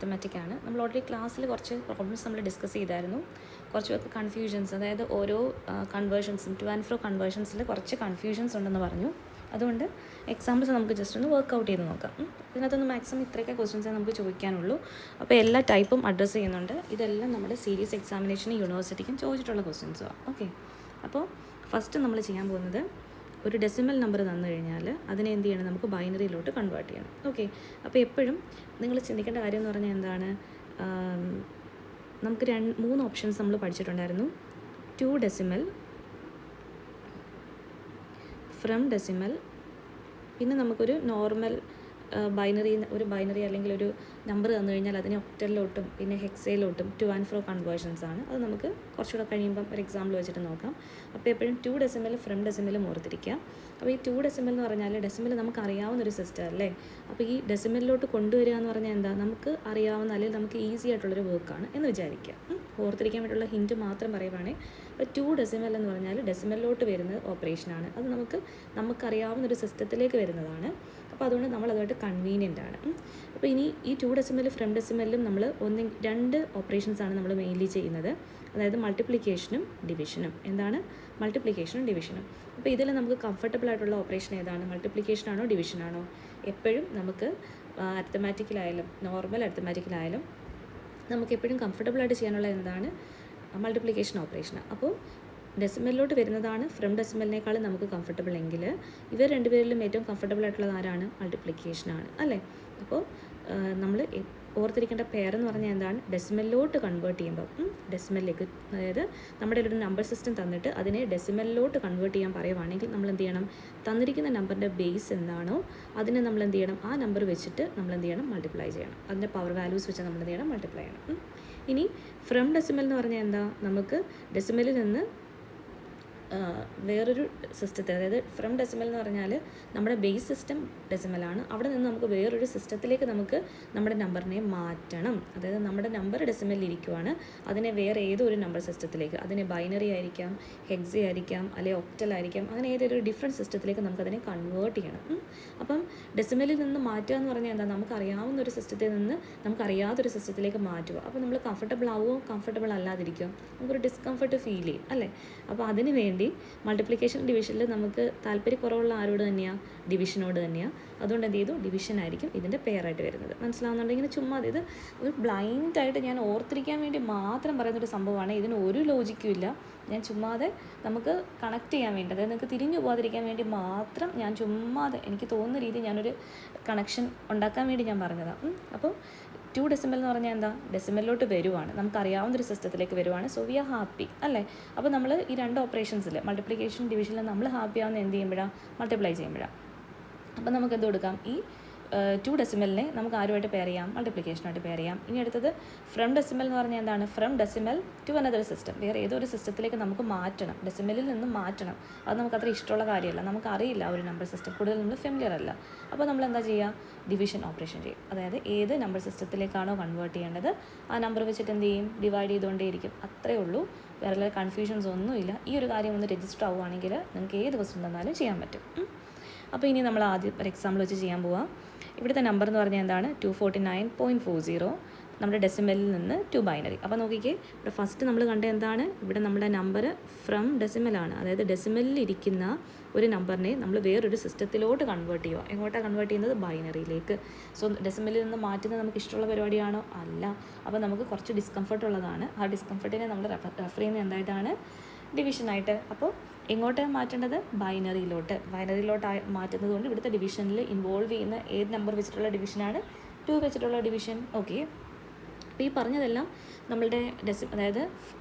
Arithmetic ആണ്. നമ്മൾ already ക്ലാസ്സിൽ കുറച്ച് പ്രോബ്ലംസ് നമ്മൾ ഡിസ്കസ് ചെയ്തായിരുന്നു. കുറച്ച് പേർക്ക് കൺഫ്യൂഷൻസ്, അതായത് ഓരോ കൺവേർഷൻസും ടു ആൻഡ് ഫ്രോ കൺവേർഷൻസിൽ കുറച്ച് കൺഫ്യൂഷൻസ് ഉണ്ടെന്ന് പറഞ്ഞു. അതുകൊണ്ട് എക്സാമ്പിൾസ് നമുക്ക് ജസ്റ്റ് ഒന്ന് വർക്കൗട്ട് ചെയ്ത് നോക്കാം. ഇതിനകത്തൊന്ന് മാക്സിമം ഇത്രയൊക്കെ ക്വസ്റ്റ്യൻസേ നമുക്ക് ചോദിക്കാനുള്ളൂ. അപ്പോൾ എല്ലാ ടൈപ്പും അഡ്രസ്സ് ചെയ്യുന്നുണ്ട്. ഇതെല്ലാം നമ്മുടെ സീരീസ് എക്സാമിനേഷനും യൂണിവേഴ്സിറ്റിക്കും ചോദിച്ചിട്ടുള്ള ക്വസ്റ്റ്യൻസുമാണ്. ഓക്കെ, അപ്പോൾ ഫസ്റ്റ് നമ്മൾ ചെയ്യാൻ പോകുന്നത് ഒരു ഡെസിമൽ നമ്പർ തന്നു കഴിഞ്ഞാൽ അതിനെ എന്ത് ചെയ്യണം, നമുക്ക് ബൈനറിയിലോട്ട് കൺവേർട്ട് ചെയ്യണം. ഓക്കെ, അപ്പോൾ എപ്പോഴും നിങ്ങൾ ചിന്തിക്കേണ്ട കാര്യം എന്ന് പറഞ്ഞാൽ എന്താണ്, നമുക്ക് 3 ഓപ്ഷൻസ് നമ്മൾ പഠിച്ചിട്ടുണ്ടായിരുന്നു. 2 ഡെസിമൽ, ഫ്രം ഡെസിമൽ, പിന്നെ നമുക്കൊരു നോർമൽ ഒരു ബൈനറി അല്ലെങ്കിൽ ഒരു നമ്പർ തന്നു കഴിഞ്ഞാൽ അതിനെ ഒക്ടലിലോട്ടും പിന്നെ ഹെക്സയിലോട്ടും ടു ആൻഡ് ഫ്രോ കൺവേർഷൻസ് ആണ്. അത് നമുക്ക് കുറച്ചുകൂടെ കഴിയുമ്പം ഒരു എക്സാമ്പിൾ വെച്ചിട്ട് നോക്കാം. അപ്പോൾ എപ്പോഴും 2 ഡെസിമൽ ഫ്രം ഡെസിമലും ഓർത്തിരിക്കുക. അപ്പോൾ ഈ 2 ഡെസിമൽ എന്ന് പറഞ്ഞാൽ ഡെസിമൽ നമുക്ക് അറിയാവുന്നൊരു സിസ്റ്റം അല്ലേ. അപ്പോൾ ഈ ഡെസിമലിലോട്ട് കൊണ്ടുവരിക എന്ന് പറഞ്ഞാൽ എന്താ, നമുക്ക് അറിയാവുന്ന അല്ലെങ്കിൽ നമുക്ക് ഈസി ആയിട്ടുള്ളൊരു വർക്കാണ് എന്ന് വിചാരിക്കുക. ഓർത്തിരിക്കാൻ വേണ്ടിയുള്ള ഹിൻറ്റ് മാത്രം പറയുവാണെങ്കിൽ, അപ്പോൾ 2 ഡെസിമൽ എന്ന് പറഞ്ഞാൽ ഡെസിമലിലോട്ട് വരുന്ന ഓപ്പറേഷനാണ്. അത് നമുക്കറിയാവുന്നൊരു സിസ്റ്റത്തിലേക്ക് വരുന്നതാണ്. അപ്പോൾ അതുകൊണ്ട് നമ്മളതുമായിട്ട് കൺവീനിയൻ്റ് ആണ്. അപ്പോൾ ഇനി ഈ 2 ഡെസിമൽ ഫ്രം ഡെസിമലിലും നമ്മൾ 2 ഓപ്പറേഷൻസാണ് നമ്മൾ മെയിൻലി ചെയ്യുന്നത്. അതായത് മൾട്ടിപ്ലിക്കേഷനും ഡിവിഷനും. എന്താണ് മൾട്ടിപ്ലിക്കേഷനും ഡിവിഷനും? അപ്പോൾ ഇതിൽ നമുക്ക് കംഫർട്ടബിൾ ആയിട്ടുള്ള ഓപ്പറേഷൻ ഏതാണ്, മൾട്ടിപ്ലിക്കേഷനാണോ ഡിവിഷനാണോ? എപ്പോഴും നമുക്ക് അരിത്തമാറ്റിക്കിലായാലും നോർമൽ അരിത്തമാറ്റിക്കിലായാലും നമുക്ക് എപ്പോഴും കംഫർട്ടബിളായിട്ട് ചെയ്യാനുള്ള എന്താണ്, മൾട്ടിപ്ലിക്കേഷൻ ഓപ്പറേഷനാണ്. അപ്പോൾ ഡെസിമലിലോട്ട് വരുന്നതാണ് ഫ്രം ഡെസിമലിനേക്കാളും നമുക്ക് കംഫർട്ടബിൾ എങ്കിൽ ഇവർ രണ്ടുപേരിലും ഏറ്റവും കംഫർട്ടബിൾ ആയിട്ടുള്ളത് ആരാണ്, മൾട്ടിപ്ലിക്കേഷനാണ് അല്ലേ. അപ്പോൾ നമ്മൾ ഓർത്തിരിക്കേണ്ട പേരെന്ന് പറഞ്ഞാൽ എന്താണ്, ഡെസിമലിലോട്ട് കൺവേർട്ട് ചെയ്യുമ്പോൾ ഡെസിമലിലേക്ക്, അതായത് നമ്മുടെ ഒരു നമ്പർ സിസ്റ്റം തന്നിട്ട് അതിനെ ഡെസിമലിലോട്ട് കൺവേർട്ട് ചെയ്യാൻ പറയുവാണെങ്കിൽ നമ്മൾ എന്ത് ചെയ്യണം, തന്നിരിക്കുന്ന നമ്പറിൻ്റെ ബേസ് എന്താണോ അതിനെ നമ്മൾ എന്ത് ചെയ്യണം, ആ നമ്പർ വെച്ചിട്ട് നമ്മൾ എന്ത് ചെയ്യണം, മൾട്ടിപ്ലൈ ചെയ്യണം. അതിൻ്റെ പവർ വാല്യൂസ് വെച്ച് നമ്മൾ എന്ത് ചെയ്യണം, മൾട്ടിപ്ലൈ ചെയ്യണം. ഇനി ഫ്രം ഡെസിമൽ എന്ന് പറഞ്ഞാൽ എന്താ, നമുക്ക് ഡെസിമലിൽ നിന്ന് വേറൊരു സിസ്റ്റത്തിൽ, അതായത് ഫ്രം ഡെസിമൽ എന്ന് പറഞ്ഞാൽ നമ്മുടെ ബേസ് സിസ്റ്റം ഡെസിമലാണ്, അവിടെ നിന്ന് നമുക്ക് വേറൊരു സിസ്റ്റത്തിലേക്ക് നമുക്ക് നമ്മുടെ നമ്പറിനെ മാറ്റണം. അതായത് നമ്മുടെ നമ്പർ ഡെസിമലിൽ ഇരിക്കുവാണ്, അതിനെ വേറെ ഏതോ ഒരു നമ്പർ സിസ്റ്റത്തിലേക്ക്, അതിനെ ബൈനറി ആയിരിക്കാം, ഹെക്സ ആയിരിക്കാം, അല്ലെങ്കിൽ ഒക്ടൽ ആയിരിക്കാം, അങ്ങനെ ഏതൊരു ഡിഫറെൻറ്റ് സിസ്റ്റത്തിലേക്ക് നമുക്കതിനെ കൺവേർട്ട് ചെയ്യണം. അപ്പം ഡെസിമലിൽ നിന്ന് മാറ്റുക എന്ന് പറഞ്ഞാൽ എന്താ, നമുക്കറിയാവുന്ന ഒരു സിസ്റ്റത്തിൽ നിന്ന് നമുക്കറിയാത്തൊരു സിസ്റ്റത്തിലേക്ക് മാറ്റുക. അപ്പോൾ നമ്മൾ കംഫർട്ടബിൾ ആവുമോ, കംഫർട്ടബിൾ അല്ലാതിരിക്കും, നമുക്കൊരു ഡിസ്കംഫർട്ട് ഫീൽ ചെയ്യും അല്ലേ. അപ്പോൾ അതിന് വേണ്ടി മൾട്ടിപ്ലിക്കേഷൻ ഡിവിഷനിൽ നമുക്ക് താല്പര്യക്കുറവുള്ള ആരോട് തന്നെയാണ്, ഡിവിഷനോട് തന്നെയാണ്. അതുകൊണ്ട് എന്ത് ചെയ്തു, ഡിവിഷൻ ആയിരിക്കും ഇതിൻ്റെ പെയറായിട്ട് വരുന്നത്. മനസ്സിലാവുന്നുണ്ടെങ്കിൽ ചുമ്മാ ഇത് ഒരു ബ്ലൈൻഡായിട്ട് ഞാൻ ഓർത്തിരിക്കാൻ വേണ്ടി മാത്രം പറയുന്നൊരു സംഭവമാണ്. ഇതിന് ഒരു ലോജിക്കും ഇല്ല. ഞാൻ ചുമ്മാതെ നമുക്ക് കണക്ട് ചെയ്യാൻ വേണ്ടി, അതായത് നിങ്ങൾക്ക് തിരിഞ്ഞു പോകാതിരിക്കാൻ വേണ്ടി മാത്രം ഞാൻ ചുമ്മാതെ എനിക്ക് തോന്നുന്ന രീതി ഞാനൊരു കണക്ഷൻ ഉണ്ടാക്കാൻ വേണ്ടി ഞാൻ പറഞ്ഞതാണ്. അപ്പോൾ 2 ഡെസിമൽ എന്ന് പറഞ്ഞാൽ എന്താ, ഡെസിമലിലോട്ട് വരുവാണ്, നമുക്കറിയാവുന്നൊരു സിസ്റ്റത്തിലേക്ക് വരുവാണ്. സോ വി ആർ ഹാപ്പി അല്ലേ. അപ്പോൾ നമ്മൾ ഈ 2 ഓപ്പറേഷൻസിൽ മൾട്ടിപ്ലിക്കേഷൻ ഡിവിഷനിൽ നമ്മൾ ഹാപ്പി ആവുന്ന എന്ത് ചെയ്യുമ്പോഴാണ്, മൾട്ടിപ്ലൈ ചെയ്യുമ്പോഴാണ്. അപ്പോൾ നമുക്ക് എന്ത് കൊടുക്കാം, ഈ 2 ഡെസിമലിനെ നമുക്ക് ആരുമായിട്ട് പെയർ ചെയ്യാം, മൾട്ടിപ്ലിക്കേഷനായിട്ട് പെയർ ചെയ്യാം. ഇനി അടുത്തത് ഫ്രം ഡെസിമൽ എന്ന് പറഞ്ഞാൽ എന്താണ്, from decimal to another system, വേറെ ഏതോ ഒരു സിസ്റ്റത്തിലേക്ക് നമുക്ക് മാറ്റണം, ഡെസിമലിൽ നിന്ന് മാറ്റണം. അത് നമുക്ക് അത്ര ഇഷ്ടമുള്ള കാര്യമല്ല, നമുക്കറിയില്ല ഒരു നമ്പർ സിസ്റ്റം, കൂടുതൽ നമ്മൾ ഫെമിലിയർ അല്ല. അപ്പോൾ നമ്മൾ എന്താ ചെയ്യുക, ഡിവിഷൻ ഓപ്പറേഷൻ ചെയ്യും. അതായത് ഏത് നമ്പർ സിസ്റ്റത്തിലേക്കാണോ കൺവേർട്ട് ചെയ്യേണ്ടത് ആ നമ്പർ വെച്ചിട്ട് എന്ത് ചെയ്യും, ഡിവൈഡ് ചെയ്തുകൊണ്ടേയിരിക്കും. അത്രയേ ഉള്ളൂ, വേറെ കൺഫ്യൂഷൻസ് ഒന്നുമില്ല. ഈ ഒരു കാര്യം ഒന്ന് രജിസ്റ്റർ ആവുകയാണെങ്കിൽ നിങ്ങൾക്ക് ഏത് ക്വസ്റ്റ്യൻ തന്നാലും ചെയ്യാൻ പറ്റും. അപ്പോൾ ഇനി നമ്മൾ ആദ്യം ഒരു എക്സാമ്പിൾ വെച്ച് ചെയ്യാൻ പോവാം. ഇവിടുത്തെ നമ്പർ എന്ന് പറഞ്ഞാൽ എന്താണ്, 249.40, നമ്മുടെ ഡെസിമലിൽ നിന്ന് ടു ബൈനറി. അപ്പോൾ നോക്കിക്കേ, ഇവിടെ ഫസ്റ്റ് നമ്മൾ കണ്ട എന്താണ്, ഇവിടെ നമ്മുടെ നമ്പർ ഫ്രം ഡെസിമലാണ്, അതായത് ഡെസിമലിൽ ഇരിക്കുന്ന ഒരു നമ്പറിനെ നമ്മൾ വേറൊരു സിസ്റ്റത്തിലോട്ട് കൺവേർട്ട് ചെയ്യുക. എങ്ങോട്ടാണ് കൺവേർട്ട് ചെയ്യുന്നത്, ബൈനറിയിലേക്ക്. സോ ഡെസിമലിൽ നിന്ന് മാറ്റുന്നത് നമുക്ക് ഇഷ്ടമുള്ള പരിപാടിയാണോ, അല്ല. അപ്പോൾ നമുക്ക് കുറച്ച് ഡിസ്കംഫർട്ട് ഉള്ളതാണ്. ആ ഡിസ്കംഫർട്ടിനെ നമ്മൾ റെഫർ ചെയ്യുന്നത് എന്തായിട്ടാണ്, ഡിവിഷനായിട്ട്. അപ്പോൾ എങ്ങോട്ടാണ് മാറ്റേണ്ടത്, ബൈനറിയിലോട്ട് മാറ്റുന്നത് കൊണ്ട് ഇവിടുത്തെ ഡിവിഷനിൽ ഇൻവോൾവ് ചെയ്യുന്ന ഏത് നമ്പർ വെച്ചിട്ടുള്ള ഡിവിഷനാണ്, 2 വെച്ചിട്ടുള്ള ഡിവിഷൻ. ഓക്കെ, അപ്പോൾ ഈ പറഞ്ഞതെല്ലാം നമ്മളുടെ അതായത്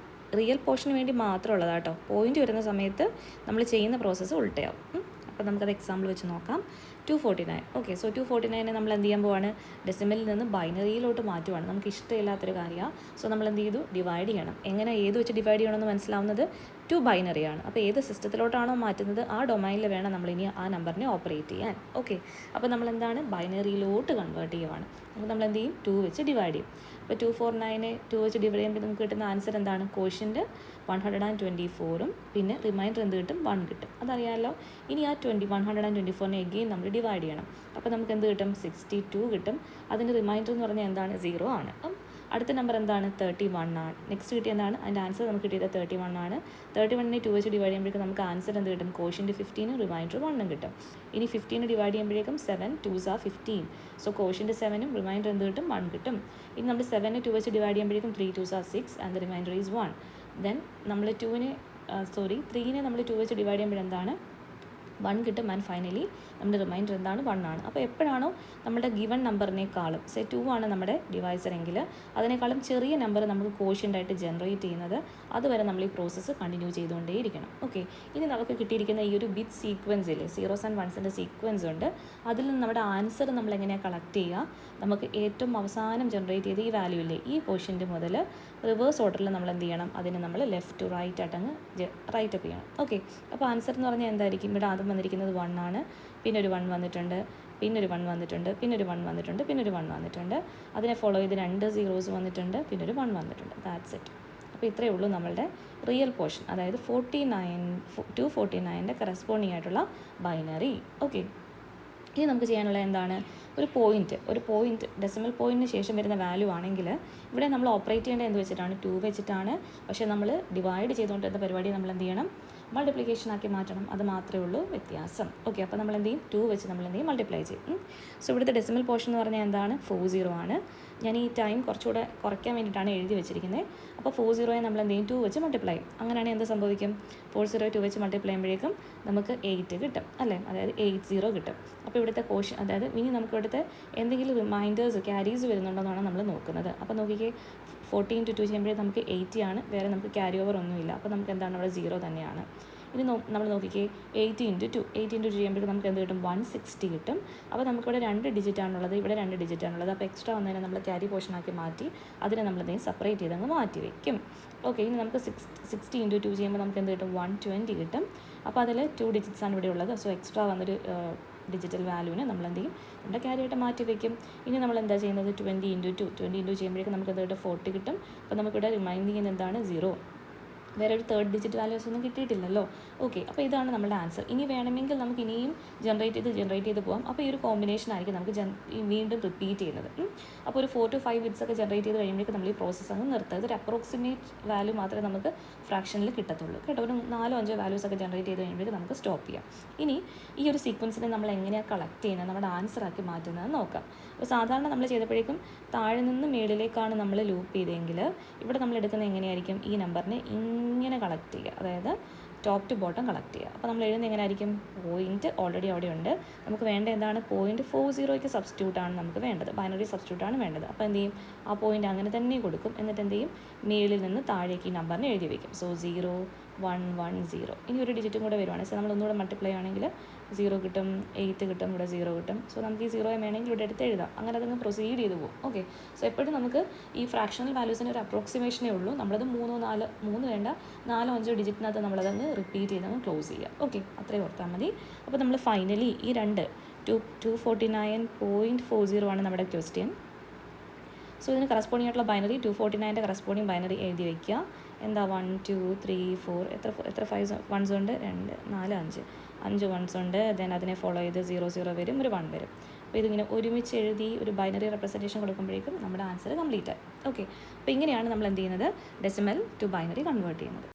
റിയൽ പോർഷന് വേണ്ടി മാത്രമുള്ളതാണ് കേട്ടോ. പോയിന്റ് വരുന്ന സമയത്ത് നമ്മൾ ചെയ്യുന്ന പ്രോസസ്സ് ഉൾട്ടയാവും. അപ്പോൾ നമുക്കത് എക്സാമ്പിൾ വെച്ച് നോക്കാം. 249. ഓക്കെ, സോ 249 നമ്മൾ എന്ത് ചെയ്യാൻ പോവാണ്, ഡെസിമലിൽ നിന്ന് ബൈനറിയിലോട്ട് മാറ്റുവാണ്. നമുക്ക് ഇഷ്ടമില്ലാത്തൊരു കാര്യമാണ്. സോ നമ്മൾ എന്ത് ചെയ്തു, ഡിവൈഡ് ചെയ്യണം. എങ്ങനെ ഏത് വെച്ച് ഡിവൈഡ് ചെയ്യണമെന്ന് മനസ്സിലാവുന്നത്, 2 ബൈനറിയാണ്. അപ്പോൾ ഏത് സിസ്റ്റത്തിലോട്ടാണോ മാറ്റുന്നത് ആ ഡൊമൈനിൽ വേണം നമ്മളിനി ആ നമ്പറിനെ ഓപ്പറേറ്റ് ചെയ്യാൻ. ഓക്കെ, അപ്പോൾ നമ്മൾ എന്താണ്, ബൈനറിയിലോട്ട് കൺവേർട്ട് ചെയ്യുവാണ്. അപ്പോൾ നമ്മൾ എന്ത് ചെയ്യും, 2 വെച്ച് ഡിവൈഡ് ചെയ്യും. അപ്പോൾ 249 2 വെച്ച് ഡിവൈഡ് ചെയ്യുമ്പോൾ നമുക്ക് കിട്ടുന്ന ആൻസർ എന്താണ്, കോഷ്യൻ്റ് 124 പിന്നെ റിമൈൻഡർ എന്ത് കിട്ടും, 1 കിട്ടും. അതറിയാമല്ലോ. ഇനി ആ 124 എഗെയിൻ നമ്മൾ ഡിവൈഡ് ചെയ്യണം. അപ്പോൾ നമുക്ക് എന്ത് കിട്ടും? 62 കിട്ടും. അതിൻ്റെ റിമൈൻഡർ എന്ന് പറഞ്ഞാൽ എന്താണ്? 0 ആണ്. അടുത്ത നമ്പർ എന്താണ്? 31 ആണ്. നെക്സ്റ്റ് കിട്ടിയ എന്താണ്? അതിൻ്റെ ആൻസർ നമുക്ക് കിട്ടിയത് 31 ആണ്. 31നെ 2 വെച്ച് ഡിവൈഡ് ചെയ്യുമ്പോഴേക്കും നമുക്ക് ആൻസർ എന്ത് കിട്ടും? കോഷ്യൻ്റ് 15 റിമൈൻഡർ 1 കിട്ടും. ഇനി 15 ഡിവൈഡ് ചെയ്യുമ്പോഴേക്കും 7 2s are 15. So quotient 7 reminder എന്ത് കിട്ടും? 1 കിട്ടും. ഇനി നമ്മൾ 7നെ 2 വെച്ച് ഡിവൈഡ് ചെയ്യുമ്പോഴേക്കും 3 2s are 6 and the reminder is 1. Then നമ്മൾ 3നെ നമ്മൾ 2 വെച്ച് ഡിവൈഡ് ചെയ്യുമ്പോഴെന്താണ്? 1 കിട്ടും. ആൻഡ് ഫൈനലി നമ്മുടെ റിമൈൻഡർ എന്താണ്? 1 ആണ്. അപ്പോൾ എപ്പോഴാണോ നമ്മുടെ ഗിവൺ നമ്പറിനേക്കാളും 2 ആണ് നമ്മുടെ ഡിവൈസർ എങ്കിൽ അതിനേക്കാളും ചെറിയ നമ്പർ നമുക്ക് കോഷ്യൻ്റായിട്ട് ജനറേറ്റ് ചെയ്യുന്നത് അതുവരെ നമ്മൾ ഈ പ്രോസസ്സ് കണ്ടിന്യൂ ചെയ്തുകൊണ്ടേയിരിക്കണം. ഓക്കെ, ഇനി നമുക്ക് കിട്ടിയിരിക്കുന്ന ഈ ഒരു bit സീക്വൻസിൽ 0s and 1s sequence ഉണ്ട്. അതിൽ നിന്ന് നമ്മുടെ ആൻസർ നമ്മൾ എങ്ങനെയാണ് കളക്ട് ചെയ്യുക? നമുക്ക് ഏറ്റവും അവസാനം ജനറേറ്റ് ചെയ്ത ഈ വാല്യൂ ഇല്ലേ, ഈ കോഷ്യൻ്റ് മുതൽ റിവേഴ്സ് ഓർഡറിൽ നമ്മൾ എന്ത് ചെയ്യണം? അതിനെ നമ്മൾ ലെഫ്റ്റ് ടു റൈറ്റ് ആയിട്ടങ്ങ് റൈറ്റ് അപ്പ് ചെയ്യണം. ഓക്കെ, അപ്പോൾ ആൻസർ എന്ന് പറഞ്ഞാൽ എന്തായിരിക്കും? ഇവിടെ ആദ്യം വന്നിരിക്കുന്നത് 1 ആണ്, പിന്നെ ഒരു 1 വന്നിട്ടുണ്ട്, പിന്നെ ഒരു 1 വന്നിട്ടുണ്ട്, പിന്നെ ഒരു 1 വന്നിട്ടുണ്ട്, പിന്നെ ഒരു 1 വന്നിട്ടുണ്ട്. അതിനെ ഫോളോ ചെയ്ത് 2 zeros വന്നിട്ടുണ്ട്, പിന്നെ ഒരു 1 വന്നിട്ടുണ്ട്. That's it. അപ്പോൾ ഇത്രയേ ഉള്ളൂ നമ്മളുടെ റിയൽ പോർഷൻ, അതായത് 249ൻ്റെ കറസ്പോണ്ടിങ് ആയിട്ടുള്ള ബൈനറി. ഓക്കെ, ഇനി നമുക്ക് ചെയ്യാനുള്ള എന്താണ്? ഒരു പോയിൻറ്റ് ഡെസിമൽ പോയിൻറ്റിന് ശേഷം വരുന്ന വാല്യൂ ആണെങ്കിൽ ഇവിടെ നമ്മൾ ഓപ്പറേറ്റ് ചെയ്യേണ്ടത് എന്ത് വെച്ചിട്ടാണ്? 2 വെച്ചിട്ടാണ്. പക്ഷേ നമ്മൾ ഡിവൈഡ് ചെയ്തുകൊണ്ടിരുന്ന പരിപാടി നമ്മൾ എന്ത് ചെയ്യണം? മൾട്ടിപ്ലിക്കേഷൻ ആക്കി മാറ്റണം. അത് മാത്രമേ ഉള്ളൂ വ്യത്യാസം. ഓക്കെ, അപ്പോൾ നമ്മൾ എന്ത് ചെയ്യും? 2 വെച്ച് നമ്മൾ എന്ത് ചെയ്യും? മൾട്ടിപ്ലൈ ചെയ്യും. സോ ഇവിടുത്തെ ഡെസിമൽ പോർഷൻ എന്ന് പറഞ്ഞാൽ എന്താണ്? 40 ആണ്. ഞാൻ ഈ ടൈം കുറച്ചുകൂടെ കുറയ്ക്കാൻ വേണ്ടിയിട്ടാണ് എഴുതി വെച്ചിരിക്കുന്നത്. അപ്പോൾ 40യെ നമ്മൾ എന്ത് ചെയ്യും? 2 വെച്ച് മൾട്ടിപ്ലൈ ചെയ്യും. അങ്ങനെയാണെങ്കിൽ എന്ത് സംഭവിക്കും? 40 2 വെച്ച് മൾട്ടിപ്ലൈ ചെയ്യുമ്പോഴേക്കും നമുക്ക് 8 കിട്ടും അല്ലേ? അതായത് 80 കിട്ടും. അപ്പോൾ ഇവിടുത്തെ കോഷൻ, അതായത് ഇനി നമുക്ക് ഇവിടുത്തെ എന്തെങ്കിലും റിമൈൻഡേഴ്സ് ക്യാരീസ് വരുന്നുണ്ടെന്നാണ് നമ്മൾ നോക്കുന്നത്. അപ്പോൾ നോക്കിക്കേ, 14 × 2 ചെയ്യുമ്പോഴേ നമുക്ക് 80 ആണ്. വേറെ നമുക്ക് ക്യാരി ഓവർ ഒന്നുമില്ല. അപ്പോൾ നമുക്ക് എന്താണ്? അവിടെ 0 തന്നെയാണ്. ഇനി നമ്മൾ നോക്കിക്കേ, 80 × 2 ചെയ്യുമ്പോഴേക്കും നമുക്ക് എന്ത് കിട്ടും? 160 കിട്ടും. അപ്പോൾ നമുക്കിവിടെ 2 ഡിജിറ്റാണുള്ളത്, ഇവിടെ 2 ഡിജിറ്റാണുള്ളത്. അപ്പോൾ എക്സ്ട്രാ വന്നതിനെ നമ്മൾ ക്യാരി പോർഷനാക്കി മാറ്റി അതിനെ നമ്മൾ എന്തെങ്കിലും സെപ്പറേറ്റ് ചെയ്ത് അങ്ങ് മാറ്റി വയ്ക്കും. ഓക്കെ, ഇനി നമുക്ക് 60 × 2 ചെയ്യുമ്പോൾ നമുക്ക് എന്ത് കിട്ടും? 120 കിട്ടും. അപ്പോൾ അതിൽ 2 ഡിജിറ്റ്സാണ് ഇവിടെ ഉള്ളത്. സോ എക്സ്ട്രാ വന്നൊരു ഡിജിറ്റൽ വാല്യൂവിനെ നമ്മൾ എന്ത് ചെയ്യും? നമ്മുടെ ക്യാരിയായിട്ട് മാറ്റി വയ്ക്കും. ഇനി നമ്മൾ എന്താ ചെയ്യുന്നത്? 20 × 2 ചെയ്യുമ്പോഴേക്കും നമുക്ക് എന്ത് കിട്ടും? 40 കിട്ടും. അപ്പോൾ നമുക്കിവിടെ റിമൈൻഡിങ് ചെയ്യുന്നത് എന്താണ്? 0. വേറെ ഒരു 3rd ഡിജിറ്റ് വാല്യൂസ് ഒന്നും കിട്ടിയിട്ടില്ലല്ലോ. ഓക്കെ, അപ്പോൾ ഇതാണ് നമ്മുടെ ആൻസർ. ഇനി വേണമെങ്കിൽ നമുക്ക് ഇനിയും ജനറേറ്റ് ചെയ്ത് പോകാം. അപ്പോൾ ഈ ഒരു കോമ്പിനേഷൻ ആയിരിക്കും നമുക്ക് വീണ്ടും റിപ്പീറ്റ് ചെയ്യുന്നത്. അപ്പോൾ ഒരു 4 to 5 bits ഒക്കെ ജനറേറ്റ് ചെയ്ത് കഴിയുമ്പോഴേക്കും നമ്മൾ ഈ പ്രോസസ്സ് അങ്ങ് നിർത്തുക. ഇതൊരു അപ്രോക്സിമേറ്റ് വാല്യൂ മാത്രമേ നമുക്ക് ഫ്രാക്ഷനിൽ കിട്ടത്തുള്ളൂ കേട്ടോ. ഒരു 4-5 വാല്യൂസ് ഒക്കെ ജനറേറ്റ് ചെയ്ത് കഴിയുമ്പോഴേക്കും നമുക്ക് സ്റ്റോപ്പ് ചെയ്യാം. ഇനി ഈ ഒരു സീക്വൻസിനെ നമ്മൾ എങ്ങനെയാണ് കളക്ട് ചെയ്യുന്നത്, നമ്മുടെ ആൻസർ ആക്കി മാറ്റുന്നത് നോക്കാം. അപ്പോൾ സാധാരണ നമ്മൾ ചെയ്തപ്പോഴേക്കും താഴെ നിന്ന് മേളിലേക്കാണ് നമ്മൾ ലൂപ്പ് ചെയ്തെങ്കിൽ ഇവിടെ നമ്മൾ എടുക്കുന്നത് എങ്ങനെയായിരിക്കും? ഈ നമ്പറിനെ ഇങ്ങനെ കളക്ട് ചെയ്യുക, അതായത് ടോപ്പ് ടു ബോട്ടം കളക്ട് ചെയ്യുക. അപ്പോൾ നമ്മൾ എഴുതുന്നത് എങ്ങനെ ആയിരിക്കും? പോയിൻറ്റ് ഓൾറെഡി അവിടെ ഉണ്ട്. നമുക്ക് വേണ്ട എന്താണ്? 0.40 സബ്സ്റ്റിറ്റ്യൂട്ടാണ് നമുക്ക് വേണ്ടത്, ബൈനറി സബ്സ്റ്റിറ്റ്യൂട്ടാണ് വേണ്ടത്. അപ്പോൾ എന്ത് ചെയ്യും? ആ പോയിൻ്റ് അങ്ങനെ തന്നെ കൊടുക്കും. എന്നിട്ട് എന്ത് ചെയ്യും? മേളിൽ നിന്ന് താഴേക്ക് ഈ നമ്പറിനെ എഴുതി വയ്ക്കും. സോ 0 1 1 0. ഇനി ഒരു ഡിജിറ്റും കൂടെ വരുവാണ്. സോ നമ്മൾ ഒന്നുകൂടെ മൾട്ടിപ്ലൈ ആണെങ്കിൽ 0 കിട്ടും, 8 കിട്ടും, ഇവിടെ 0 കിട്ടും. സോ നമുക്ക് ഈ 0 വേണമെങ്കിൽ ഇവിടെ എടുത്ത് എഴുതാം. അങ്ങനെ അതങ്ങ് പ്രൊസീഡ് ചെയ്ത് പോകും. ഓക്കെ, സോ എപ്പോഴും നമുക്ക് ഈ ഫ്രാക്ഷണൽ വാല്യൂസിന് ഒരു അപ്രോക്സിമേഷനേ ഉള്ളൂ. നമ്മളത് 3 വേണ്ട 4-5 ഡിജിറ്റിനകത്ത് നമ്മളതങ്ങ് റിപ്പീറ്റ് ചെയ്തങ്ങ് ക്ലോസ് ചെയ്യുക. ഓക്കെ, അത്രയും ഓർത്താൽ മതി. അപ്പോൾ നമ്മൾ ഫൈനലി ഈ 249.40 ആണ് നമ്മുടെ ക്വസ്റ്റ്യൻ. സോ ഇതിന് കറസ്പോണ്ടിങ് ആയിട്ടുള്ള ബൈനറി 249ൻ്റെ കറസ്പോണ്ടിങ് ബൈനറി എഴുതി വയ്ക്കുക. എന്താ? 1 2 3 4 എത്ര 5 1s ഉണ്ട്? 2 4 5 1s ഉണ്ട്. ദെൻ അതിനെ ഫോളോ ചെയ്ത് 0 0 വരും, ഒരു 1 വരും. അപ്പോൾ ഇതിങ്ങനെ ഒരുമിച്ച് എഴുതി ഒരു ബൈനറി റെപ്രസെൻറ്റേഷൻ കൊടുക്കുമ്പോഴേക്കും നമ്മുടെ ആൻസർ കംപ്ലീറ്റ് ആയി. ഓക്കെ, അപ്പോൾ ഇങ്ങനെയാണ് നമ്മൾ എന്ത് ചെയ്യുന്നത്? ഡെസിമൽ ടു ബൈനറി കൺവേർട്ട് ചെയ്യുന്നത്.